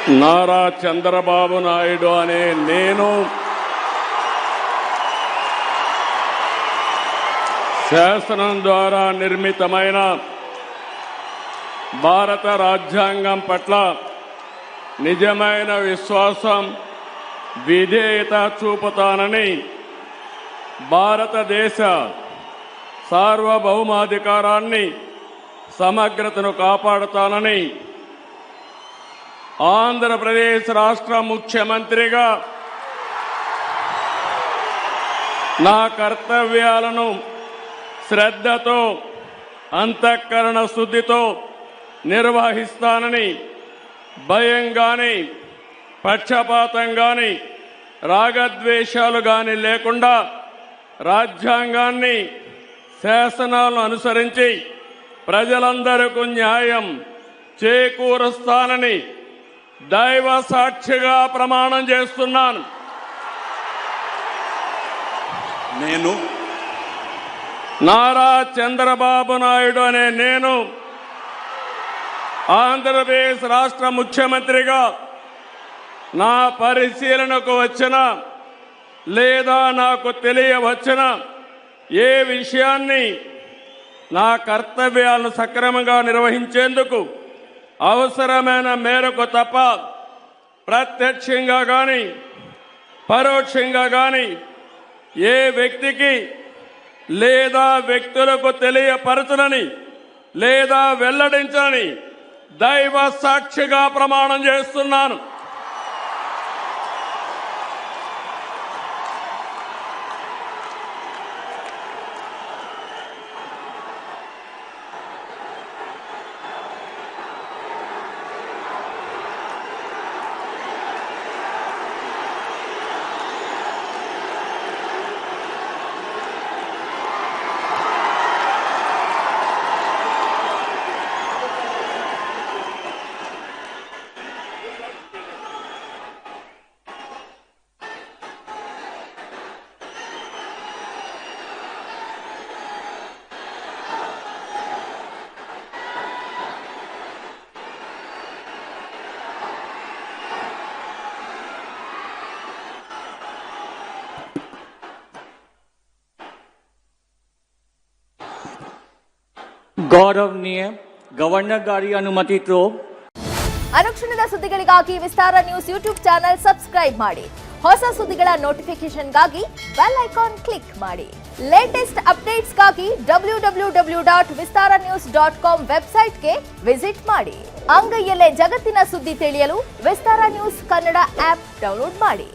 నారా చంద్రబాబు నాయుడు అనే నేను శాసనం ద్వారా నిర్మితమైన భారత రాజ్యాంగం పట్ల నిజమైన విశ్వాసం, విధేయత చూపుతానని, భారతదేశ సార్వభౌమాధికారాన్ని, సమగ్రతను కాపాడుతానని ఆంధ్రప్రదేశ్ రాష్ట్ర ముఖ్యమంత్రిగా నా కర్తవ్యాలను శ్రద్ధతో, అంతఃకరణ శుద్ధితో నిర్వహిస్తానని, భయం గాని, పక్షపాతం గాని, రాగద్వేషాలు గాని లేకుండా రాజ్యాంగాన్ని, శాసనాలను అనుసరించి ప్రజలందరికీ న్యాయం చేకూరుస్తానని దైవ సాక్షిగా ప్రమాణం చేస్తున్నాను. నేను నారా చంద్రబాబు నాయుడు అనే నేను ఆంధ్రప్రదేశ్ రాష్ట్ర ముఖ్యమంత్రిగా నా పరిశీలనకు వచ్చిన లేదా నాకు తెలియవచ్చిన ఏ విషయాన్ని నా కర్తవ్యాలను సక్రమంగా నిర్వహించేందుకు అవసరమైన మేరకు తప్ప ప్రత్యక్షంగా కానీ పరోక్షంగా కానీ ఏ వ్యక్తికి లేదా వ్యక్తులకు తెలియపరచనని లేదా వెల్లడించని దైవ సాక్షిగా ప్రమాణం చేస్తున్నాను. ಗೌರವನೀಯ ಗವರ್ನರ್ ಗಾರಿ ಅನುಮತಿతో ಅನುಕ್ಷಣದ ಸುದ್ದಿಗಳಿಗಾಗಿ ವಿಸ್ತಾರ ನ್ಯೂಸ್ ಯೂಟ್ಯೂಬ್ ಚಾನೆಲ್ ಸಬ್ಸ್ಕ್ರೈಬ್ ಮಾಡಿ. ಹೊಸ ಸುದ್ದಿಗಳ ನೋಟಿಫಿಕೇಶನ್ಗಾಗಿ ಬೆಲ್ ಐಕಾನ್ ಕ್ಲಿಕ್ ಮಾಡಿ. ಲೇಟೆಸ್ಟ್ ಅಪ್ಡೇಟ್ಸ್ಗಾಗಿ www.vistaranews.com ವೆಬ್ಸೈಟ್ಗೆ ವಿಸಿಟ್ ಮಾಡಿ. ಅಂಗೈಯಲ್ಲೇ ಜಗತ್ತಿನ ಸುದ್ದಿ ತಿಳಿಯಲು ವಿಸ್ತಾರ ನ್ಯೂಸ್ ಕನ್ನಡ ಆಪ್ ಡೌನ್ಲೋಡ್ ಮಾಡಿ.